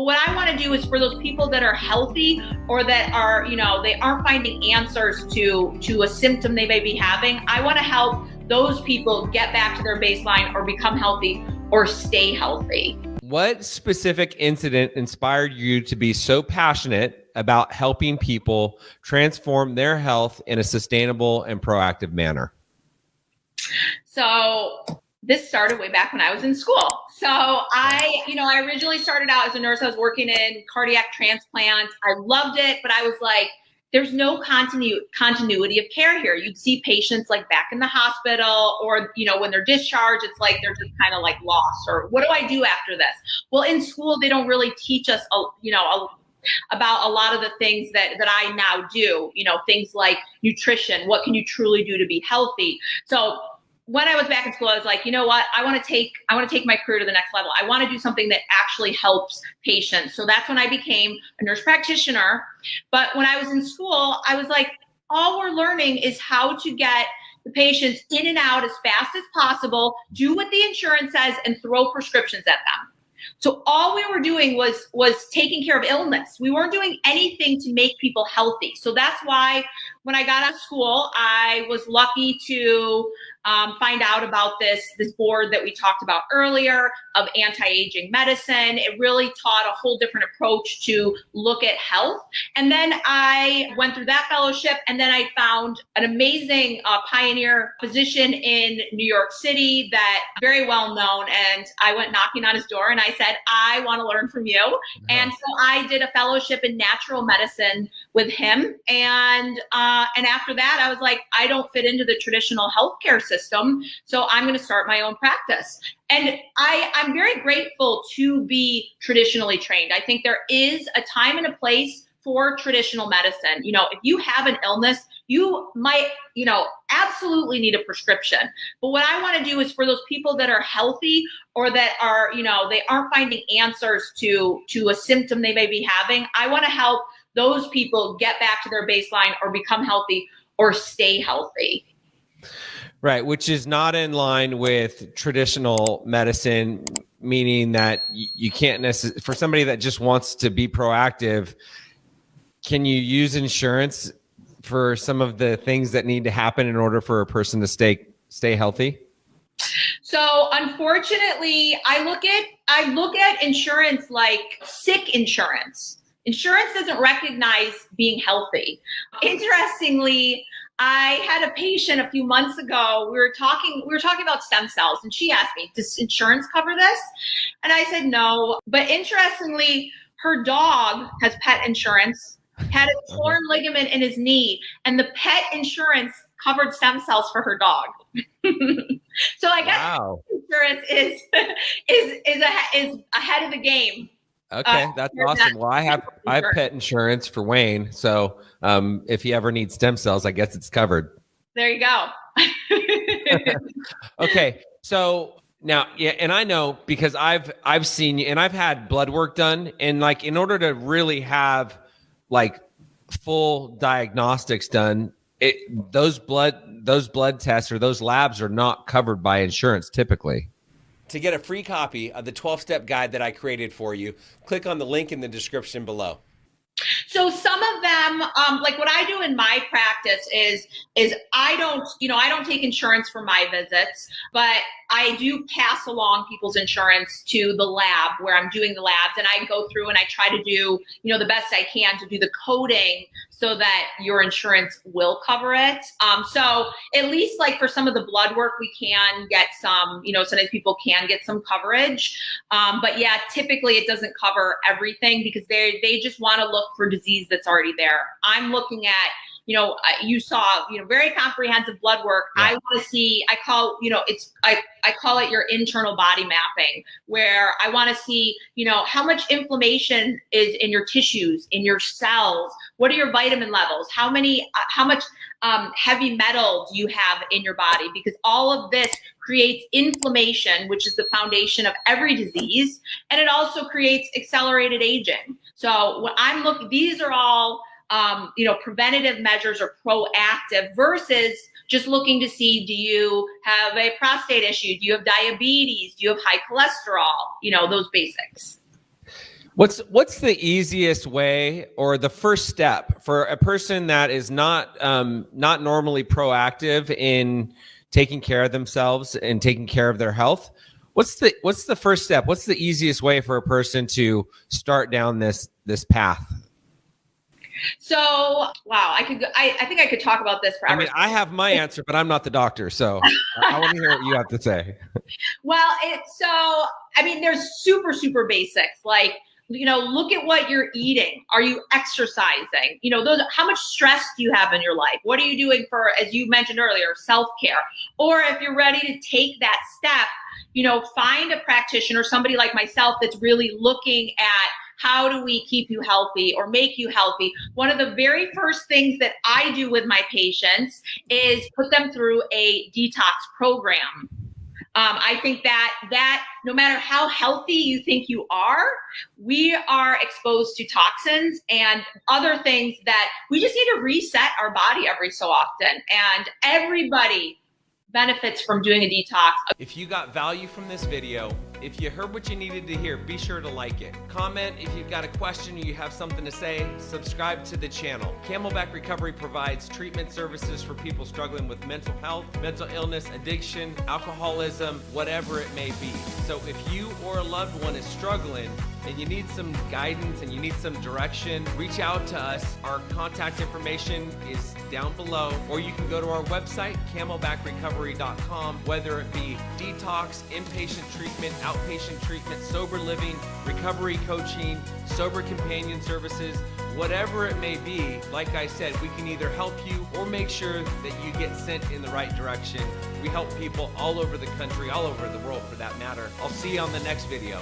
What I want to do is for those people that are healthy or that are, they aren't finding answers to a symptom they may be having, I want to help those people get back to their baseline or become healthy or stay healthy. What specific incident inspired you to be so passionate about helping people transform their health in a sustainable and proactive manner? So this started way back when I was in school. So I originally started out as a nurse. I was working in cardiac transplants. I loved it, but I was like, there's no continuity of care here. You'd see patients like back in the hospital or, when they're discharged, it's like they're just kind of like lost, or what do I do after this? Well, in school, they don't really teach us, about a lot of the things that I now do, things like nutrition. What can you truly do to be healthy? So when I was back in school, I was like, you know what? I want to take my career to the next level. I want to do something that actually helps patients. So that's when I became a nurse practitioner. But when I was in school, I was like, all we're learning is how to get the patients in and out as fast as possible, do what the insurance says, and throw prescriptions at them. So all we were doing was taking care of illness. We weren't doing anything to make people healthy. So that's why when I got out of school, I was lucky to find out about this board that we talked about earlier of anti-aging medicine. It really taught a whole different approach to look at health. And then I went through that fellowship, and then I found an amazing pioneer physician in New York City that very well known. And I went knocking on his door and I said, I want to learn from you. Uh-huh. And so I did a fellowship in natural medicine with him. And after that, I was like, I don't fit into the traditional healthcare system, so I'm going to start my own practice. And I'm very grateful to be traditionally trained. I think there is a time and a place for traditional medicine. If you have an illness, you might, absolutely need a prescription. But what I want to do is for those people that are healthy or that are, they aren't finding answers to a symptom they may be having, I want to help those people get back to their baseline or become healthy or stay healthy. Right, which is not in line with traditional medicine, meaning that you can't necessarily, for somebody that just wants to be proactive, can you use insurance for some of the things that need to happen in order for a person to stay healthy? So unfortunately, I look at insurance like sick insurance. Insurance doesn't recognize being healthy. Interestingly, I had a patient a few months ago. We were talking about stem cells, and she asked me, does insurance cover this? And I said no. But interestingly, her dog has pet insurance, had a torn ligament in his knee, and the pet insurance covered stem cells for her dog. So I guess insurance is ahead of the game. Okay, that's awesome. Well, I have pet insurance for Wayne, so if he ever needs stem cells, I guess it's covered. There you go. Okay, so now, yeah, and I know because I've seen you, and I've had blood work done, and like in order to really have like full diagnostics done, those blood tests or those labs are not covered by insurance typically. To get a free copy of the 12-step guide that I created for you, click on the link in the description below. So some of them, like what I do in my practice is I don't take insurance for my visits, but I do pass along people's insurance to the lab where I'm doing the labs, and I go through and I try to do, the best I can to do the coding so that your insurance will cover it. So at least like for some of the blood work, we can get some, sometimes people can get some coverage. But yeah, typically it doesn't cover everything because they just want to look for disease that's already there. I'm looking at, you saw, very comprehensive blood work. Yeah. I want to see, I call it your internal body mapping, where I want to see, how much inflammation is in your tissues, in your cells. What are your vitamin levels? How much heavy metal do you have in your body? Because all of this creates inflammation, which is the foundation of every disease. And it also creates accelerated aging. So when I'm looking, these are all, preventative measures or proactive versus just looking to see, do you have a prostate issue? Do you have diabetes? Do you have high cholesterol? Those basics. What's the easiest way or the first step for a person that is not normally proactive in taking care of themselves and taking care of their health? What's the first step? What's the easiest way for a person to start down this path? So, wow, I think I could talk about this forever. I mean, I have my answer, but I'm not the doctor, so I want to hear what you have to say. Well, there's super basics. Like, look at what you're eating. Are you exercising? How much stress do you have in your life? What are you doing for, as you mentioned earlier, self-care? Or if you're ready to take that step, find a practitioner, somebody like myself that's really looking at how do we keep you healthy or make you healthy. One of the very first things that I do with my patients is put them through a detox program. I think that no matter how healthy you think you are, we are exposed to toxins and other things that we just need to reset our body every so often. And everybody benefits from doing a detox. If you got value from this video, if you heard what you needed to hear, be sure to like it. Comment if you've got a question or you have something to say. Subscribe to the channel. Camelback Recovery provides treatment services for people struggling with mental health, mental illness, addiction, alcoholism, whatever it may be. So if you or a loved one is struggling and you need some guidance and you need some direction, reach out to us. Our contact information is down below, or you can go to our website, camelbackrecovery.com, whether it be detox, inpatient treatment, outpatient treatment, sober living, recovery coaching, sober companion services, whatever it may be. Like I said, we can either help you or make sure that you get sent in the right direction. We help people all over the country, all over the world for that matter. I'll see you on the next video.